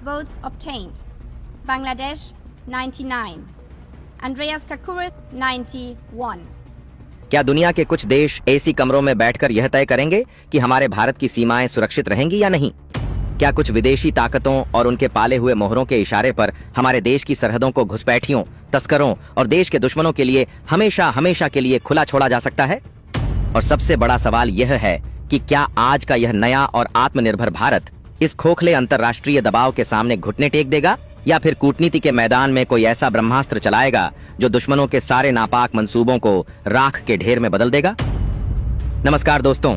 votes obtained. Bangladesh 99. Andreas Kakuris 91. क्या दुनिया के कुछ देश एसी कमरों में बैठकर यह तय करेंगे कि हमारे भारत की सीमाएं सुरक्षित रहेंगी या नहीं? क्या कुछ विदेशी ताकतों और उनके पाले हुए मोहरों के इशारे पर हमारे देश की सरहदों को घुसपैठियों, तस्करों और देश के दुश्मनों के लिए हमेशा हमेशा के लिए खुला छोड़ा जा सकता है? और सबसे बड़ा सवाल यह है कि क्या आज का यह नया और आत्मनिर्भर भारत इस खोखले अंतर्राष्ट्रीय दबाव के सामने घुटने टेक देगा, या फिर कूटनीति के मैदान में कोई ऐसा ब्रह्मास्त्र चलाएगा जो दुश्मनों के सारे नापाक मंसूबों को राख के ढेर में बदल देगा? नमस्कार दोस्तों,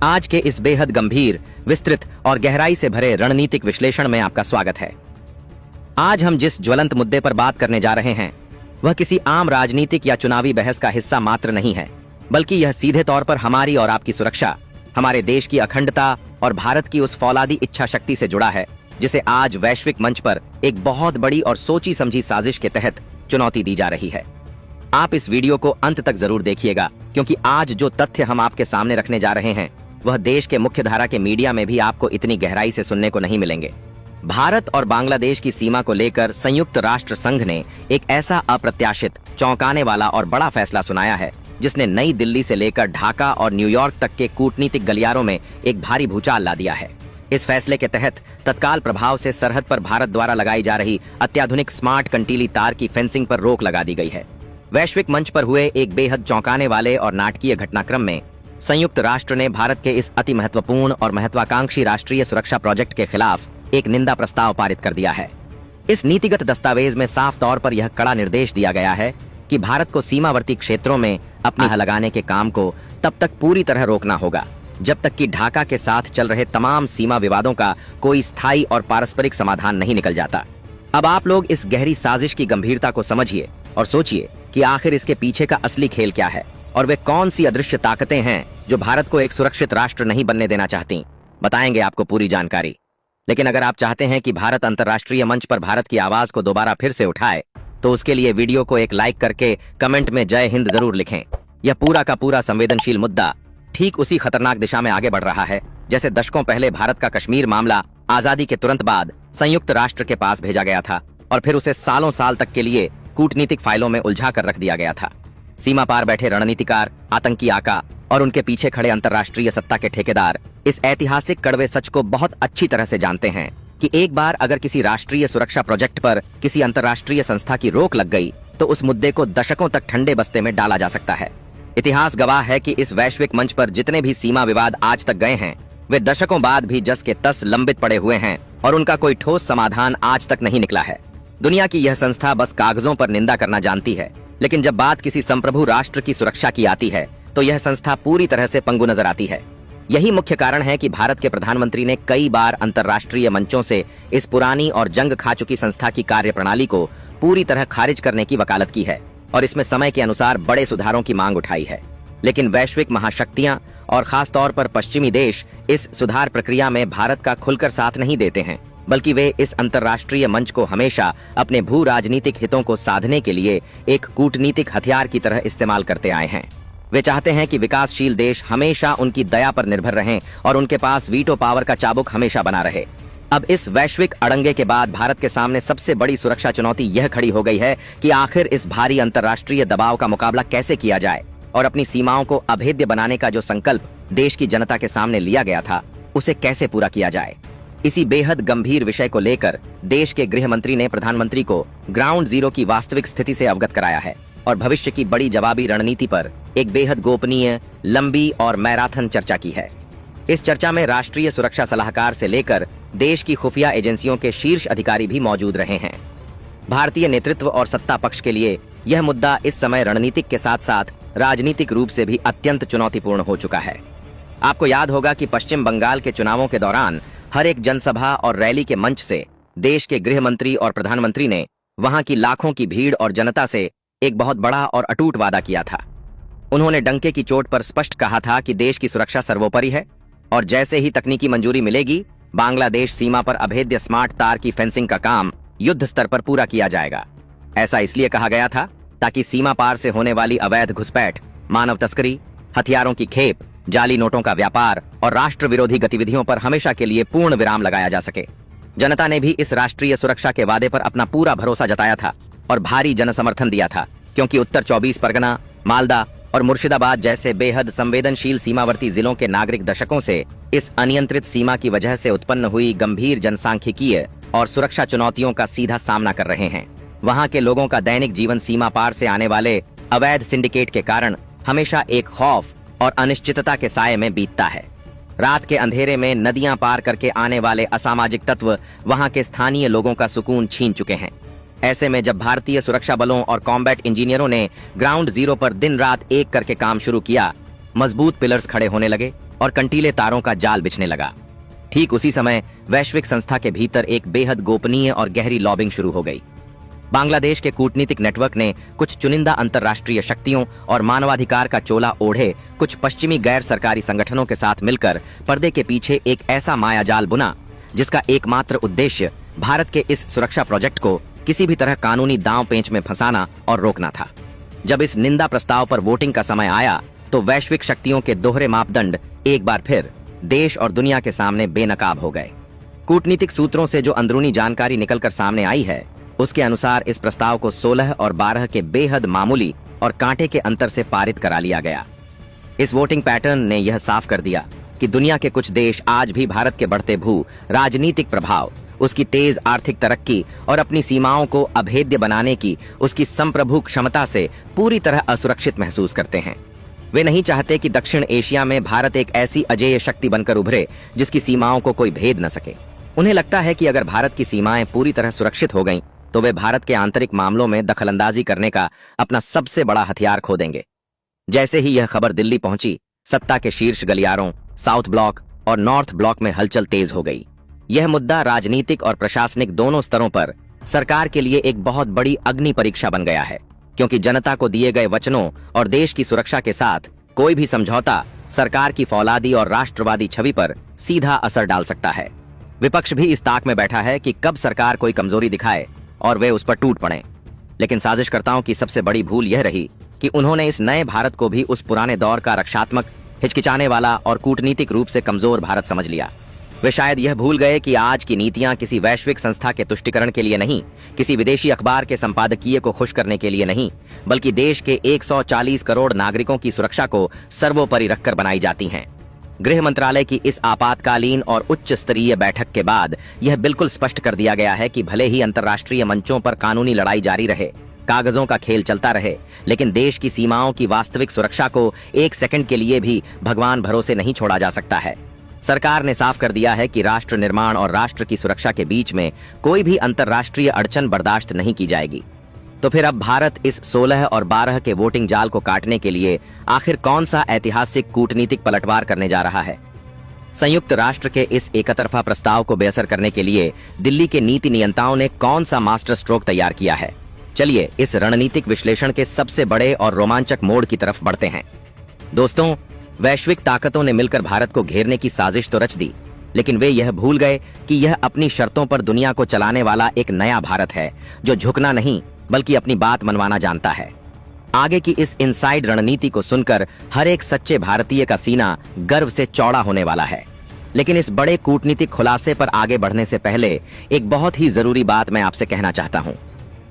आज के इस बेहद गंभीर, विस्तृत और गहराई से भरे रणनीतिक विश्लेषण में आपका स्वागत है। आज हम जिस ज्वलंत मुद्दे पर बात करने जा रहे हैं वह किसी आम राजनीतिक या चुनावी बहस का हिस्सा मात्र नहीं है, बल्कि यह सीधे तौर पर हमारी और आपकी सुरक्षा, हमारे देश की अखंडता और भारत की उस फौलादी इच्छा शक्ति से जुड़ा है जिसे आज वैश्विक मंच पर एक बहुत बड़ी और सोची समझी साजिश के तहत चुनौती दी जा रही है। आप इस वीडियो को अंत तक जरूर देखिएगा, क्योंकि आज जो तथ्य हम आपके सामने रखने जा रहे हैं वह देश के मुख्यधारा के मीडिया में भी आपको इतनी गहराई से सुनने को नहीं मिलेंगे। भारत और बांग्लादेश की सीमा को लेकर संयुक्त राष्ट्र संघ ने एक ऐसा अप्रत्याशित, चौंकाने वाला और बड़ा फैसला सुनाया है जिसने नई दिल्ली से लेकर ढाका और न्यूयॉर्क तक के कूटनीतिक गलियारों में एक भारी भूचाल ला दिया है। इस फैसले के तहत तत्काल प्रभाव से सरहद पर भारत द्वारा लगाई जा रही अत्याधुनिक स्मार्ट कंटीली तार की फेंसिंग पर रोक लगा दी गई है। वैश्विक मंच पर हुए एक बेहद चौंकाने वाले और नाटकीय घटनाक्रम में संयुक्त राष्ट्र ने भारत के इस अति महत्वपूर्ण और महत्वाकांक्षी राष्ट्रीय सुरक्षा प्रोजेक्ट के खिलाफ एक निंदा प्रस्ताव पारित कर दिया है। इस नीतिगत दस्तावेज में साफ तौर पर यह कड़ा निर्देश दिया गया है कि भारत को सीमावर्ती क्षेत्रों में अपनी हद लगाने के काम को तब तक पूरी तरह रोकना होगा जब तक कि ढाका के साथ चल रहे तमाम सीमा विवादों का कोई स्थायी और पारस्परिक समाधान नहीं निकल जाता। अब आप लोग इस गहरी साजिश की गंभीरता को समझिए और सोचिए कि आखिर इसके पीछे का असली खेल क्या है और वे कौन सी अदृश्य ताकतें हैं जो भारत को एक सुरक्षित राष्ट्र नहीं बनने देना चाहती। बताएंगे आपको पूरी जानकारी। लेकिन अगर आप चाहते हैं कि भारत अंतर्राष्ट्रीय मंच पर भारत की आवाज को दोबारा फिर से उठाए, तो उसके लिए वीडियो को एक लाइक करके कमेंट में जय हिंद जरूर लिखें। यह पूरा का पूरा संवेदनशील मुद्दा ठीक उसी खतरनाक दिशा में आगे बढ़ रहा है जैसे दशकों पहले भारत का कश्मीर मामला आजादी के तुरंत बाद संयुक्त राष्ट्र के पास भेजा गया था और फिर उसे सालों साल तक के लिए कूटनीतिक फाइलों में उलझा कर रख दिया गया था। सीमा पार बैठे रणनीतिकार, आतंकी आका और उनके पीछे खड़े अंतर्राष्ट्रीय सत्ता के ठेकेदार इस ऐतिहासिक कड़वे सच को बहुत अच्छी तरह से जानते हैं कि एक बार अगर किसी राष्ट्रीय सुरक्षा प्रोजेक्ट पर किसी अंतर्राष्ट्रीय संस्था की रोक लग गई तो उस मुद्दे को दशकों तक ठंडे बस्ते में डाला जा सकता है। इतिहास गवाह है कि इस वैश्विक मंच पर जितने भी सीमा विवाद आज तक गए हैं वे दशकों बाद भी जस के तस लंबित पड़े हुए हैं और उनका कोई ठोस समाधान आज तक नहीं निकला है। दुनिया की यह संस्था बस कागजों पर निंदा करना जानती है, लेकिन जब बात किसी संप्रभु राष्ट्र की सुरक्षा की आती है तो यह संस्था पूरी तरह से पंगु नजर आती है। यही मुख्य कारण है कि भारत के प्रधानमंत्री ने कई बार अंतर्राष्ट्रीय मंचों से इस पुरानी और जंग खा चुकी संस्था की कार्यप्रणाली को पूरी तरह खारिज करने की वकालत की है और इसमें समय के अनुसार बड़े सुधारों की मांग उठाई है। लेकिन वैश्विक महाशक्तियां और खास तौर पर पश्चिमी देश इस सुधार प्रक्रिया में भारत का खुलकर साथ नहीं देते हैं, बल्कि वे इस अंतर्राष्ट्रीय मंच को हमेशा अपने भू राजनीतिक हितों को साधने के लिए एक कूटनीतिक हथियार की तरह इस्तेमाल करते आए हैं। वे चाहते हैं कि विकासशील देश हमेशा उनकी दया पर निर्भर रहें और उनके पास वीटो पावर का चाबुक हमेशा बना रहे। अब इस वैश्विक अड़ंगे के बाद भारत के सामने सबसे बड़ी सुरक्षा चुनौती यह खड़ी हो गई है कि आखिर इस भारी अंतर्राष्ट्रीय दबाव का मुकाबला कैसे किया जाए और अपनी सीमाओं को अभेद्य बनाने का जो संकल्प देश की जनता के सामने लिया गया था उसे कैसे पूरा किया जाए। इसी बेहद गंभीर विषय को लेकर देश के गृह मंत्री ने प्रधानमंत्री को ग्राउंड जीरो की वास्तविक स्थिति से अवगत कराया है और भविष्य की बड़ी जवाबी रणनीति पर एक बेहद गोपनीय, लंबी और मैराथन चर्चा की है। इस चर्चा में राष्ट्रीय सुरक्षा सलाहकार से लेकर देश की खुफिया एजेंसियों के शीर्ष अधिकारी भी मौजूद रहे हैं। भारतीय नेतृत्व और सत्ता पक्ष के लिए यह मुद्दा इस समय रणनीतिक के साथ साथ राजनीतिक रूप से भी अत्यंत चुनौतीपूर्ण हो चुका है। आपको याद होगा कि पश्चिम बंगाल के चुनावों के दौरान हर एक जनसभा और रैली के मंच से देश के गृह मंत्री और प्रधानमंत्री ने वहां की लाखों की भीड़ और जनता से एक बहुत बड़ा और अटूट वादा किया था। उन्होंने डंके की चोट पर स्पष्ट कहा था कि देश की सुरक्षा सर्वोपरि है और जैसे ही तकनीकी मंजूरी मिलेगी बांग्लादेश सीमा पर अभेद्य स्मार्ट तार की फेंसिंग का काम युद्ध स्तर पर पूरा किया जाएगा। ऐसा इसलिए कहा गया था ताकि सीमा पार से होने वाली अवैध घुसपैठ, मानव तस्करी, हथियारों की खेप, जाली नोटों का व्यापार और राष्ट्र विरोधी गतिविधियों पर हमेशा के लिए पूर्ण विराम लगाया जा सके। जनता ने भी इस राष्ट्रीय सुरक्षा के वादे पर अपना पूरा भरोसा जताया था और भारी जनसमर्थन दिया था, क्योंकि उत्तर 24 परगना, मालदा और मुर्शिदाबाद जैसे बेहद संवेदनशील सीमावर्ती जिलों के नागरिक दशकों से इस अनियंत्रित सीमा की वजह से उत्पन्न हुई गंभीर जनसांख्यिकीय और सुरक्षा चुनौतियों का सीधा सामना कर रहे हैं। वहां के लोगों का दैनिक जीवन सीमा पार से आने वाले अवैध सिंडिकेट के कारण हमेशा एक खौफ और अनिश्चितता के साये में बीतता है। रात के अंधेरे में नदियां पार करके आने वाले असामाजिक तत्व वहां के स्थानीय लोगों का सुकून छीन चुके हैं। ऐसे में जब भारतीय सुरक्षा बलों और कॉम्बैट इंजीनियरों ने ग्राउंड जीरो पर दिन रात एक करके काम शुरू किया, मजबूत पिलर्स खड़े होने लगे और कंटीले तारों का जाल बिछने लगा। ठीक उसी समय वैश्विक संस्था के भीतर एक बेहद गोपनीय और गहरी लॉबिंग शुरू हो गई। बांग्लादेश के कूटनीतिक नेटवर्क ने कुछ चुनिंदा अंतर्राष्ट्रीय शक्तियों और मानवाधिकार का चोला ओढ़े कुछ पश्चिमी गैर सरकारी संगठनों के साथ मिलकर पर्दे के पीछे एक ऐसा मायाजाल बुना जिसका एकमात्र उद्देश्य भारत के इस सुरक्षा प्रोजेक्ट को किसी भी तरह कानूनी दांव पेंच में फंसाना और रोकना था। जब इस निंदा प्रस्ताव पर वोटिंग का समय आया तो वैश्विक शक्तियों के दोहरे मापदंड एक बार फिर देश और दुनिया के सामने बेनकाब हो गए। कूटनीतिक सूत्रों से जो अंदरूनी जानकारी निकलकर सामने आई है, उसके अनुसार इस प्रस्ताव को 16 और 12 के बेहद मामूली और कांटे के अंतर से पारित करा लिया गया। इस वोटिंग पैटर्न ने यह साफ कर दिया कि दुनिया के कुछ देश आज भी भारत के बढ़ते भू राजनीतिक प्रभाव, उसकी तेज आर्थिक तरक्की और अपनी सीमाओं को अभेद्य बनाने की उसकी संप्रभु क्षमता से पूरी तरह असुरक्षित महसूस करते हैं। वे नहीं चाहते कि दक्षिण एशिया में भारत एक ऐसी अजेय शक्ति बनकर उभरे जिसकी सीमाओं को कोई भेद न सके। उन्हें लगता है कि अगर भारत की सीमाएं पूरी तरह सुरक्षित हो गईं, तो वे भारत के आंतरिक मामलों में दखलंदाजी करने का अपना सबसे बड़ा हथियार खो देंगे। जैसे ही यह खबर दिल्ली पहुंची, सत्ता के शीर्ष गलियारों, साउथ ब्लॉक और नॉर्थ ब्लॉक में हलचल तेज हो गई। यह मुद्दा राजनीतिक और प्रशासनिक दोनों स्तरों पर सरकार के लिए एक बहुत बड़ी अग्नि परीक्षा बन गया है, क्योंकि जनता को दिए गए वचनों और देश की सुरक्षा के साथ कोई भी समझौता सरकार की फौलादी और राष्ट्रवादी छवि पर सीधा असर डाल सकता है। विपक्ष भी इस ताक में बैठा है कि कब सरकार कोई कमजोरी दिखाए और वे उस पर टूट पड़े। लेकिन साजिशकर्ताओं की सबसे बड़ी भूल यह रही कि उन्होंने इस नए भारत को भी उस पुराने दौर का रक्षात्मक, हिचकिचाने वाला और कूटनीतिक रूप से कमजोर भारत समझ लिया। वे शायद यह भूल गए कि आज की नीतियां किसी वैश्विक संस्था के तुष्टिकरण के लिए नहीं, किसी विदेशी अखबार के संपादकीय को खुश करने के लिए नहीं, बल्कि देश के 140 करोड़ नागरिकों की सुरक्षा को सर्वोपरि रखकर बनाई जाती हैं। गृह मंत्रालय की इस आपातकालीन और उच्च स्तरीय बैठक के बाद यह बिल्कुल स्पष्ट कर दिया गया है कि भले ही अंतर्राष्ट्रीय मंचों पर कानूनी लड़ाई जारी रहे, कागजों का खेल चलता रहे, लेकिन देश की सीमाओं की वास्तविक सुरक्षा को एक सेकंड के लिए भी भगवान भरोसे नहीं छोड़ा जा सकता है। सरकार ने साफ कर दिया है कि राष्ट्र निर्माण और राष्ट्र की सुरक्षा के बीच में कोई भी अंतर्राष्ट्रीय अड़चन बर्दाश्त नहीं की जाएगी। तो फिर अब भारत इस 16 और 12 के वोटिंग जाल को काटने के लिए आखिर कौन सा ऐतिहासिक कूटनीतिक पलटवार करने जा रहा है? संयुक्त राष्ट्र के इस एकतरफा प्रस्ताव को बेअसर करने के लिए दिल्ली के नीति नियंताओं ने कौन सा मास्टर स्ट्रोक तैयार किया है? चलिए इस रणनीतिक विश्लेषण के सबसे बड़े और रोमांचक मोड़ की तरफ बढ़ते हैं। दोस्तों, वैश्विक ताकतों ने मिलकर भारत को घेरने की साजिश तो रच दी, लेकिन वे यह भूल गए कि यह अपनी शर्तों पर दुनिया को चलाने वाला एक नया भारत है, जो झुकना नहीं बल्कि अपनी बात मनवाना जानता है। आगे की इस इनसाइड रणनीति को सुनकर हर एक सच्चे भारतीय का सीना गर्व से चौड़ा होने वाला है। लेकिन इस बड़े कूटनीतिक खुलासे पर आगे बढ़ने से पहले एक बहुत ही जरूरी बात मैं आपसे कहना चाहता हूं।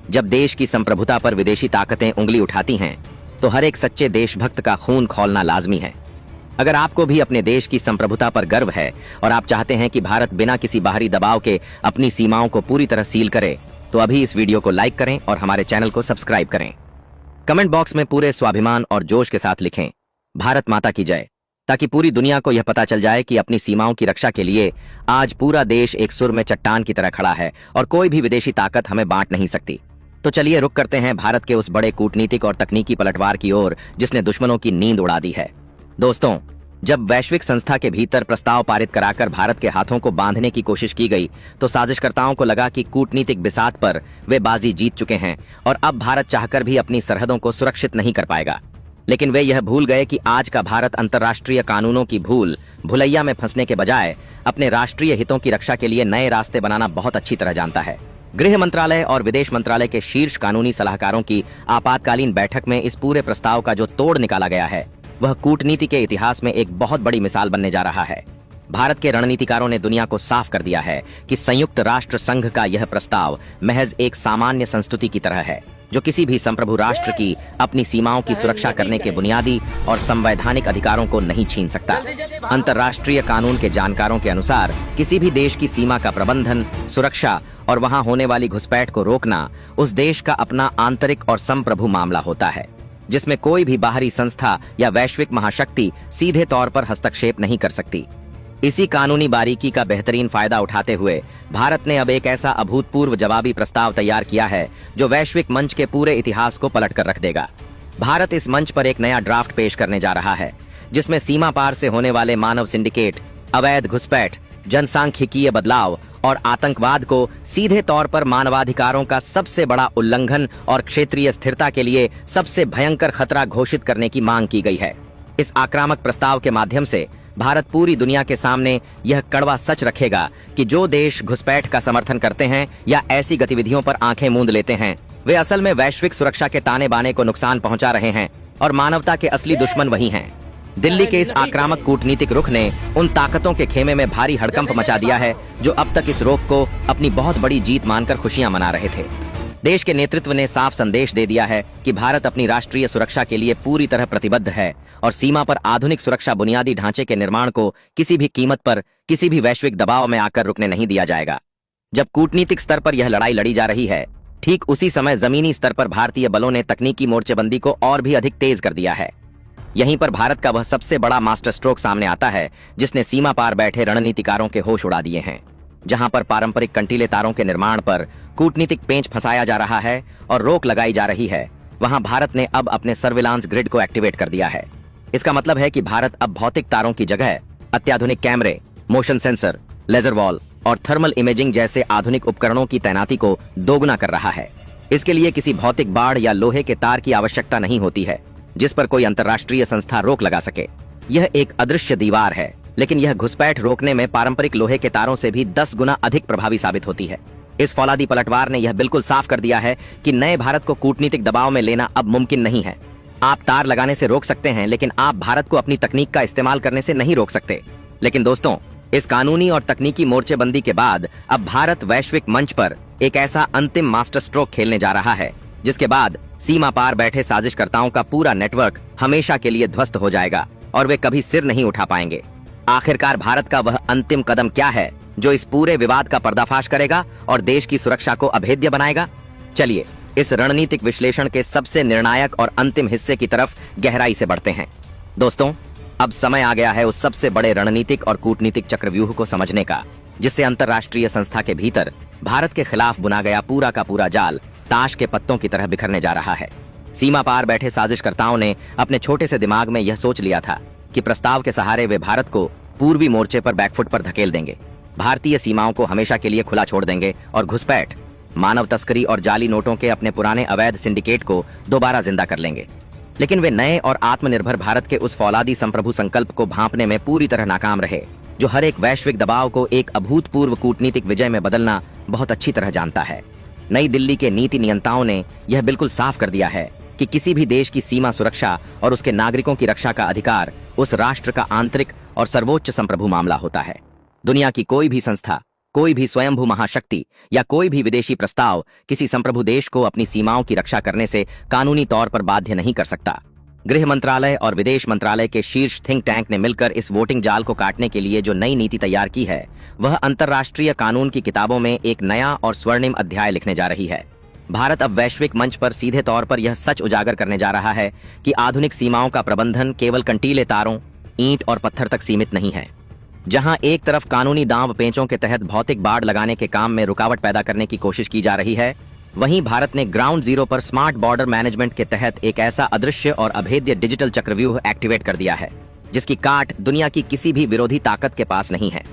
जब देश की संप्रभुता पर विदेशी ताकतें उंगली उठाती हैं, तो हर एक सच्चे देशभक्त का खून खौलना लाजमी है। अगर आपको भी अपने देश की संप्रभुता पर गर्व है और आप चाहते हैं कि भारत बिना किसी बाहरी दबाव के अपनी सीमाओं को पूरी तरह सील करे, तो अभी इस वीडियो को लाइक करें और हमारे चैनल को सब्सक्राइब करें। कमेंट बॉक्स में पूरे स्वाभिमान और जोश के साथ लिखें, भारत माता की जय, ताकि पूरी दुनिया को यह पता चल जाए कि अपनी सीमाओं की रक्षा के लिए आज पूरा देश एक सुर में चट्टान की तरह खड़ा है और कोई भी विदेशी ताकत हमें बांट नहीं सकती। तो चलिए रुक करते हैं भारत के उस बड़े कूटनीतिक और तकनीकी पलटवार की ओर जिसने दुश्मनों की नींद उड़ा दी है। दोस्तों, जब वैश्विक संस्था के भीतर प्रस्ताव पारित कराकर भारत के हाथों को बांधने की कोशिश की गई, तो साजिशकर्ताओं को लगा कि कूटनीतिक बिसात पर वे बाजी जीत चुके हैं और अब भारत चाहकर भी अपनी सरहदों को सुरक्षित नहीं कर पाएगा। लेकिन वे यह भूल गए कि आज का भारत अंतर्राष्ट्रीय कानूनों की भुलैया में फंसने के बजाय अपने राष्ट्रीय हितों की रक्षा के लिए नए रास्ते बनाना बहुत अच्छी तरह जानता है। गृह मंत्रालय और विदेश मंत्रालय के शीर्ष कानूनी सलाहकारों की आपातकालीन बैठक में इस पूरे प्रस्ताव का जो तोड़ निकाला गया है, वह कूटनीति के इतिहास में एक बहुत बड़ी मिसाल बनने जा रहा है। भारत के रणनीतिकारों ने दुनिया को साफ कर दिया है कि संयुक्त राष्ट्र संघ का यह प्रस्ताव महज एक सामान्य संस्तुति की तरह है, जो किसी भी संप्रभु राष्ट्र की अपनी सीमाओं की सुरक्षा करने के बुनियादी और संवैधानिक अधिकारों को नहीं छीन सकता। अंतर्राष्ट्रीय कानून के जानकारों के अनुसार किसी भी देश की सीमा का प्रबंधन, सुरक्षा और वहां होने वाली घुसपैठ को रोकना उस देश का अपना आंतरिक और संप्रभु मामला होता है, जिसमें कोई भी बाहरी संस्था या वैश्विक महाशक्ति सीधे तौर पर हस्तक्षेप नहीं कर सकती। इसी कानूनी बारीकी का बेहतरीन फायदा उठाते हुए भारत ने अब एक ऐसा अभूतपूर्व जवाबी प्रस्ताव तैयार किया है जो वैश्विक मंच के पूरे इतिहास को पलट कर रख देगा। भारत इस मंच पर एक नया ड्राफ्ट पेश करने जा रहा है, जिसमें सीमा पार से होने वाले मानव सिंडिकेट, अवैध घुसपैठ, जनसांख्यिकीय बदलाव और आतंकवाद को सीधे तौर पर मानवाधिकारों का सबसे बड़ा उल्लंघन और क्षेत्रीय स्थिरता के लिए सबसे भयंकर खतरा घोषित करने की मांग की गई है। इस आक्रामक प्रस्ताव के माध्यम से भारत पूरी दुनिया के सामने यह कड़वा सच रखेगा कि जो देश घुसपैठ का समर्थन करते हैं या ऐसी गतिविधियों पर आंखें मूंद लेते हैं, वे असल में वैश्विक सुरक्षा के ताने बाने को नुकसान पहुंचा रहे हैं और मानवता के असली दुश्मन वही हैं। दिल्ली के इस आक्रामक कूटनीतिक रुख ने उन ताकतों के खेमे में भारी हड़कंप मचा दिया है जो अब तक इस रोक को अपनी बहुत बड़ी जीत मानकर खुशियां मना रहे थे। देश के नेतृत्व ने साफ संदेश दे दिया है कि भारत अपनी राष्ट्रीय सुरक्षा के लिए पूरी तरह प्रतिबद्ध है और सीमा पर आधुनिक सुरक्षा बुनियादी ढांचे के निर्माण को किसी भी कीमत पर किसी भी वैश्विक दबाव में आकर रुकने नहीं दिया जाएगा। जब कूटनीतिक स्तर पर यह लड़ाई लड़ी जा रही है, ठीक उसी समय जमीनी स्तर पर भारतीय बलों ने तकनीकी मोर्चेबंदी को और भी अधिक तेज कर दिया है। यहीं पर भारत का वह सबसे बड़ा मास्टर स्ट्रोक सामने आता है जिसने सीमा पार बैठे रणनीतिकारों के होश उड़ा दिए हैं। जहां पर पारंपरिक कंटीले तारों के निर्माण पर कूटनीतिक पेंच फंसाया जा रहा है और रोक लगाई जा रही है, वहां भारत ने अब अपने सर्विलांस ग्रिड को एक्टिवेट कर दिया है। इसका मतलब है कि भारत अब भौतिक तारों की जगह अत्याधुनिक कैमरे, मोशन सेंसर, लेजर वॉल और थर्मल इमेजिंग जैसे आधुनिक उपकरणों की तैनाती को दोगुना कर रहा है। इसके लिए किसी भौतिक बाड़ या लोहे के तार की आवश्यकता नहीं होती है जिस पर कोई अंतर्राष्ट्रीय संस्था रोक लगा सके। यह एक अदृश्य दीवार है, लेकिन यह घुसपैठ रोकने में पारंपरिक लोहे के तारों से भी 10 गुना अधिक प्रभावी साबित होती है। इस फौलादी पलटवार ने यह बिल्कुल साफ कर दिया है कि नए भारत को कूटनीतिक दबाव में लेना अब मुमकिन नहीं है। आप तार लगाने से रोक सकते हैं, लेकिन आप भारत को अपनी तकनीक का इस्तेमाल करने से नहीं रोक सकते। लेकिन दोस्तों, इस कानूनी और तकनीकी मोर्चेबंदी के बाद अब भारत वैश्विक मंच पर एक ऐसा अंतिम मास्टर स्ट्रोक खेलने जा रहा है जिसके बाद सीमा पार बैठे साजिशकर्ताओं का पूरा नेटवर्क हमेशा के लिए ध्वस्त हो जाएगा और वे कभी सिर नहीं उठा पाएंगे। आखिरकार भारत का वह अंतिम कदम क्या है जो इस पूरे विवाद का पर्दाफाश करेगा और देश की सुरक्षा को अभेद्य बनाएगा? चलिए इस रणनीतिक विश्लेषण के सबसे निर्णायक और अंतिम हिस्से की तरफ गहराई से बढ़ते हैं। दोस्तों, अब समय आ गया है उस सबसे बड़े रणनीतिक और कूटनीतिक चक्रव्यूह को समझने का, जिससे अंतर्राष्ट्रीय संस्था के भीतर भारत के खिलाफ बुना गया पूरा का पूरा जाल ताश के पत्तों की तरह बिखरने जा रहा है। सीमा पार बैठे साजिशकर्ताओं ने अपने छोटे से दिमाग में यह सोच लिया था कि प्रस्ताव के सहारे वे भारत को पूर्वी मोर्चे पर बैकफुट पर धकेल देंगे, भारतीय सीमाओं को हमेशा के लिए खुला छोड़ देंगे और घुसपैठ, मानव तस्करी और जाली नोटों के अपने पुराने अवैध सिंडिकेट को दोबारा जिंदा कर लेंगे। लेकिन वे नए और आत्मनिर्भर भारत के उस फौलादी संप्रभु संकल्प को भांपने में पूरी तरह नाकाम रहे जो हर एक वैश्विक दबाव को एक अभूतपूर्व कूटनीतिक विजय में बदलना बहुत अच्छी तरह जानता है। नई दिल्ली के नीति नियंताओं ने यह बिल्कुल साफ कर दिया है कि किसी भी देश की सीमा सुरक्षा और उसके नागरिकों की रक्षा का अधिकार उस राष्ट्र का आंतरिक और सर्वोच्च संप्रभु मामला होता है। दुनिया की कोई भी संस्था, कोई भी स्वयंभू महाशक्ति या कोई भी विदेशी प्रस्ताव किसी संप्रभु देश को अपनी सीमाओं की रक्षा करने से कानूनी तौर पर बाध्य नहीं कर सकता। गृह मंत्रालय और विदेश मंत्रालय के शीर्ष थिंक टैंक ने मिलकर इस वोटिंग जाल को काटने के लिए जो नई नीति तैयार की है, वह अंतर्राष्ट्रीय कानून की किताबों में एक नया और स्वर्णिम अध्याय लिखने जा रही है। भारत अब वैश्विक मंच पर सीधे तौर पर यह सच उजागर करने जा रहा है कि आधुनिक सीमाओं का प्रबंधन केवल कंटीले तारों, ईंट और पत्थर तक सीमित नहीं है। जहां एक तरफ कानूनी दांव पेंचों के तहत भौतिक बाड़ लगाने के काम में रुकावट पैदा करने की कोशिश की जा रही है, वहीं भारत ने ग्राउंड जीरो पर स्मार्ट बॉर्डर मैनेजमेंट के तहत एक ऐसा अदृश्य और अभेद्य डिजिटल चक्रव्यूह एक्टिवेट कर दिया है जिसकी काट दुनिया की किसी भी विरोधी ताकत के पास नहीं है।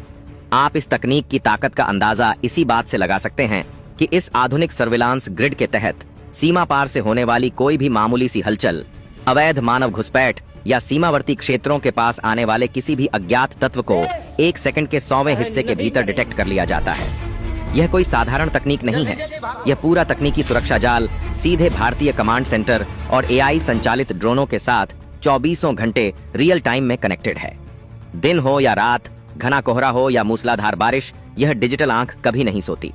आप इस तकनीक की ताकत का अंदाजा इसी बात से लगा सकते हैं कि इस आधुनिक सर्विलांस ग्रिड के तहत सीमा पार से होने वाली कोई भी मामूली सी हलचल, अवैध मानव घुसपैठ या सीमावर्ती क्षेत्रों के पास आने वाले किसी भी अज्ञात तत्व को 1 सेकंड के 100वें हिस्से के भीतर डिटेक्ट कर लिया जाता है। यह कोई साधारण तकनीक नहीं है। यह पूरा तकनीकी सुरक्षा जाल सीधे भारतीय कमांड सेंटर और AI संचालित ड्रोनों के साथ 24 घंटे रियल टाइम में कनेक्टेड है। दिन हो या रात, घना कोहरा हो या मूसलाधार बारिश, यह डिजिटल आंख कभी नहीं सोती।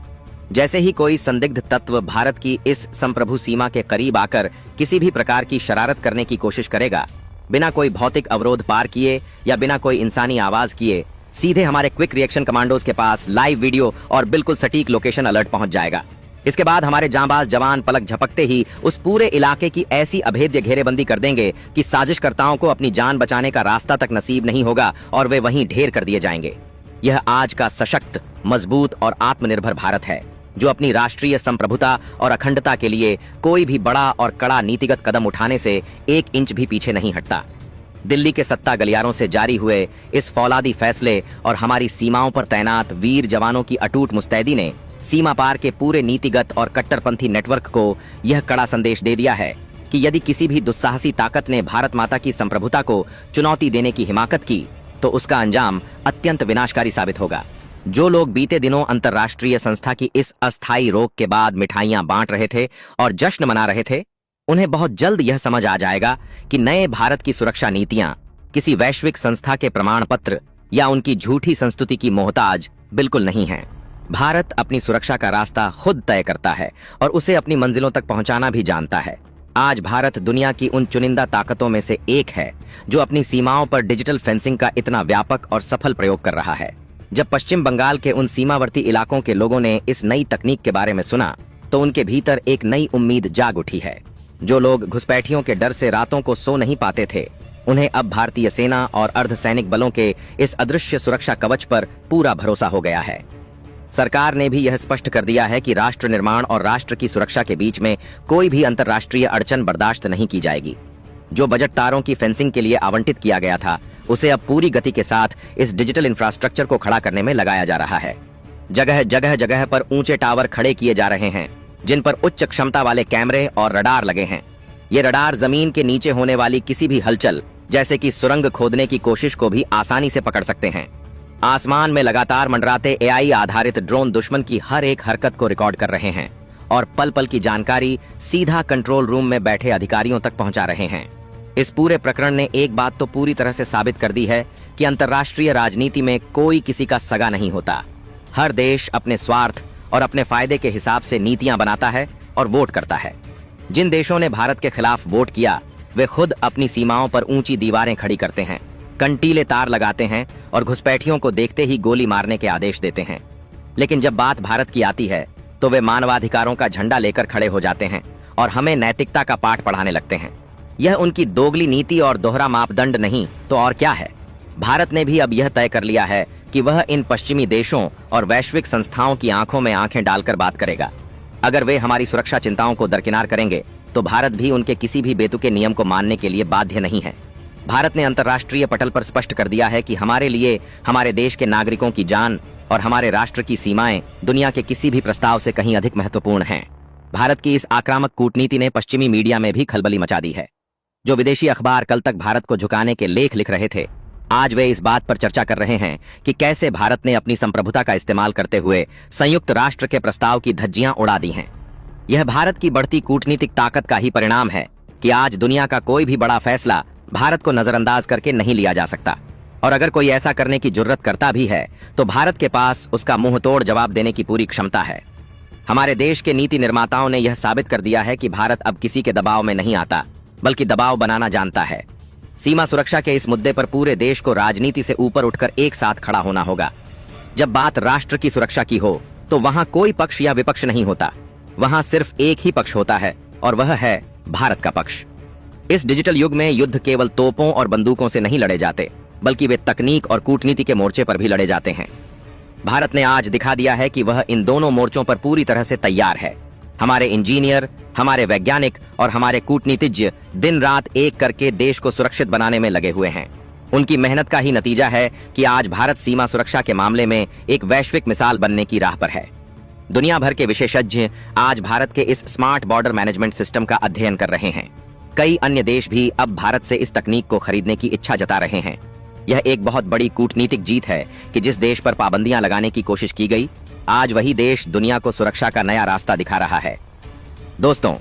जैसे ही कोई संदिग्ध तत्व भारत की इस संप्रभु सीमा के करीब आकर किसी भी प्रकार की शरारत करने की कोशिश करेगा, बिना कोई भौतिक अवरोध पार किए या बिना कोई इंसानी आवाज किए, सीधे हमारे क्विक रिएक्शन कमांडोज के पास लाइव वीडियो और बिल्कुल सटीक लोकेशन अलर्ट पहुंच जाएगा। इसके बाद हमारे जांबाज जवान पलक झपकते ही उस पूरे इलाके की ऐसी अभेद्य घेरेबंदी कर देंगे कि साजिशकर्ताओं को अपनी जान बचाने का रास्ता तक नसीब नहीं होगा और वे वहीं ढेर कर दिए जाएंगे। यह आज का सशक्त, मजबूत और आत्मनिर्भर भारत है, जो अपनी राष्ट्रीय संप्रभुता और अखंडता के लिए कोई भी बड़ा और कड़ा नीतिगत कदम उठाने से 1 इंच भी पीछे नहीं हटता। दिल्ली के सत्ता गलियारों से जारी हुए इस फौलादी फैसले और हमारी सीमाओं पर तैनात वीर जवानों की अटूट मुस्तैदी ने सीमा पार के पूरे नीतिगत और कट्टरपंथी नेटवर्क को यह कड़ा संदेश दे दिया है कि यदि किसी भी दुस्साहसी ताकत ने भारत माता की संप्रभुता को चुनौती देने की हिमाकत की, तो उसका अंजाम अत्यंत विनाशकारी साबित होगा। जो लोग बीते दिनों अंतर्राष्ट्रीय संस्था की इस अस्थायी रोक के बाद मिठाइयां बांट रहे थे और जश्न मना रहे थे, उन्हें बहुत जल्द यह समझ आ जाएगा कि नए भारत की सुरक्षा नीतियां किसी वैश्विक संस्था के प्रमाण पत्र या उनकी झूठी संस्तुति की मोहताज बिल्कुल नहीं है। भारत अपनी सुरक्षा का रास्ता खुद तय करता है और उसे अपनी मंजिलों तक पहुंचाना भी जानता है। आज भारत दुनिया की उन चुनिंदा ताकतों में से एक है जो अपनी सीमाओं पर डिजिटल फेंसिंग का इतना व्यापक और सफल प्रयोग कर रहा है। जब पश्चिम बंगाल के उन सीमावर्ती इलाकों के लोगों ने इस नई तकनीक के बारे में सुना, तो उनके भीतर एक नई उम्मीद जाग उठी है। जो लोग घुसपैठियों के डर से रातों को सो नहीं पाते थे, उन्हें अब भारतीय सेना और अर्धसैनिक बलों के इस अदृश्य सुरक्षा कवच पर पूरा भरोसा हो गया है। सरकार ने भी यह स्पष्ट कर दिया है कि राष्ट्र निर्माण और राष्ट्र की सुरक्षा के बीच में कोई भी अंतर्राष्ट्रीय अड़चन बर्दाश्त नहीं की जाएगी। जो बजट तारों की फेंसिंग के लिए आवंटित किया गया था, उसे अब पूरी गति के साथ इस डिजिटल इंफ्रास्ट्रक्चर को खड़ा करने में लगाया जा रहा है। जगह पर ऊंचे टावर खड़े किए जा रहे हैं, जिन पर उच्च क्षमता वाले कैमरे और रडार लगे हैं। ये रडार जमीन के नीचे होने वाली किसी भी हलचल, जैसे कि सुरंग खोदने की कोशिश को भी आसानी से पकड़ सकते हैं। आसमान में लगातार मंडराते एआई आधारित ड्रोन दुश्मन की हर एक हरकत को रिकॉर्ड कर रहे हैं और पल पल की जानकारी सीधा कंट्रोल रूम में बैठे अधिकारियों तक पहुंचा रहे हैं। इस पूरे प्रकरण ने एक बात तो पूरी तरह से साबित कर दी है कि अंतर्राष्ट्रीय राजनीति में कोई किसी का सगा नहीं होता। हर देश अपने स्वार्थ और अपने फायदे के हिसाब से नीतियां बनाता है और वोट करता है। जिन देशों ने भारत के खिलाफ वोट किया, वे खुद अपनी सीमाओं पर ऊंची दीवारें खड़ी करते हैं, कंटीले तार लगाते हैं और घुसपैठियों को देखते ही गोली मारने के आदेश देते हैं। लेकिन जब बात भारत की आती है, तो वे मानवाधिकारों का झंडा लेकर खड़े हो जाते हैं और हमें नैतिकता का पाठ पढ़ाने लगते हैं। यह उनकी दोगली नीति और दोहरा मापदंड नहीं तो और क्या है। भारत ने भी अब यह तय कर लिया है कि वह इन पश्चिमी देशों और वैश्विक संस्थाओं की आंखों में आंखें डालकर बात करेगा। अगर वे हमारी सुरक्षा चिंताओं को दरकिनार करेंगे, तो भारत भी उनके किसी भी बेतुके नियम को मानने के लिए बाध्य नहीं है। भारत ने अंतर्राष्ट्रीय पटल पर स्पष्ट कर दिया है कि हमारे लिए हमारे देश के नागरिकों की जान और हमारे राष्ट्र की सीमाएं दुनिया के किसी भी प्रस्ताव से कहीं अधिक महत्वपूर्ण हैं। भारत की इस आक्रामक कूटनीति ने पश्चिमी मीडिया में भी खलबली मचा दी है। जो विदेशी अखबार कल तक भारत को झुकाने के लेख लिख रहे थे, आज वे इस बात पर चर्चा कर रहे हैं कि कैसे भारत ने अपनी संप्रभुता का इस्तेमाल करते हुए संयुक्त राष्ट्र के प्रस्ताव की धज्जियां उड़ा दी हैं। यह भारत की बढ़ती कूटनीतिक ताकत का ही परिणाम है कि आज दुनिया का कोई भी बड़ा फैसला भारत को नजरअंदाज करके नहीं लिया जा सकता, और अगर कोई ऐसा करने की जुर्रत करता भी है, तो भारत के पास उसका मुंह तोड़ जवाब देने की पूरी क्षमता है। हमारे देश के नीति निर्माताओं ने यह साबित कर दिया है कि भारत अब किसी के दबाव में नहीं आता, बल्कि दबाव बनाना जानता है। सीमा सुरक्षा के इस मुद्दे पर पूरे देश को राजनीति से ऊपर उठकर एक साथ खड़ा होना होगा। जब बात राष्ट्र की सुरक्षा की हो, तो वहां कोई पक्ष या विपक्ष नहीं होता, वहां सिर्फ एक ही पक्ष होता है, और वह है भारत का पक्ष। इस डिजिटल युग में युद्ध केवल तोपों और बंदूकों से नहीं लड़े जाते, बल्कि वे तकनीक और कूटनीति के मोर्चे पर भी लड़े जाते हैं। भारत ने आज दिखा दिया है कि वह इन दोनों मोर्चों पर पूरी तरह से तैयार है। हमारे इंजीनियर, हमारे वैज्ञानिक और हमारे कूटनीतिज्ञ दिन रात एक करके देश को सुरक्षित बनाने में लगे हुए हैं। उनकी मेहनत का ही नतीजा है कि आज भारत सीमा सुरक्षा के मामले में एक वैश्विक मिसाल बनने की राह पर है। दुनिया भर के विशेषज्ञ आज भारत के इस स्मार्ट बॉर्डर मैनेजमेंट सिस्टम का अध्ययन कर रहे हैं। कई अन्य देश भी अब भारत से इस तकनीक को खरीदने की इच्छा जता रहे हैं। यह एक बहुत बड़ी कूटनीतिक जीत है कि जिस देश पर पाबंदियां लगाने की कोशिश की गई, आज वही देश दुनिया को सुरक्षा का नया रास्ता दिखा रहा है। दोस्तों,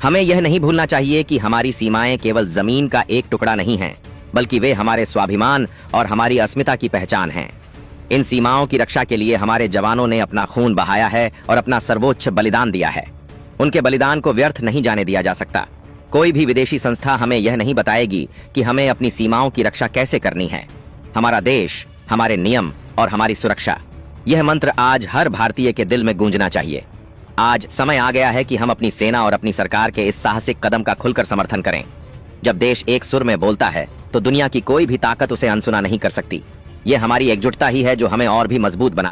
हमें यह नहीं भूलना चाहिए कि हमारी सीमाएं केवल जमीन का एक टुकड़ा नहीं हैं, बल्कि वे हमारे स्वाभिमान और हमारी अस्मिता की पहचान हैं। इन सीमाओं की रक्षा के लिए हमारे जवानों ने अपना खून बहाया है और अपना सर्वोच्च बलिदान दिया है। उनके बलिदान को व्यर्थ नहीं जाने दिया जा सकता। कोई भी विदेशी संस्था हमें यह नहीं बताएगी कि हमें अपनी सीमाओं की रक्षा कैसे करनी है। हमारा देश, हमारे नियम और हमारी सुरक्षा, यह मंत्र आज हर भारतीय के दिल में गूंजना चाहिए। आज समय आ गया है कि हम अपनी सेना और अपनी सरकार के इस साहसिक कदम का खुलकर समर्थन करें। जब देश एक सुर में बोलता है तो दुनिया की कोई भी ताकत उसे अनसुना नहीं कर सकती। यह हमारी एकजुटता ही है जो हमें और भी मजबूत बना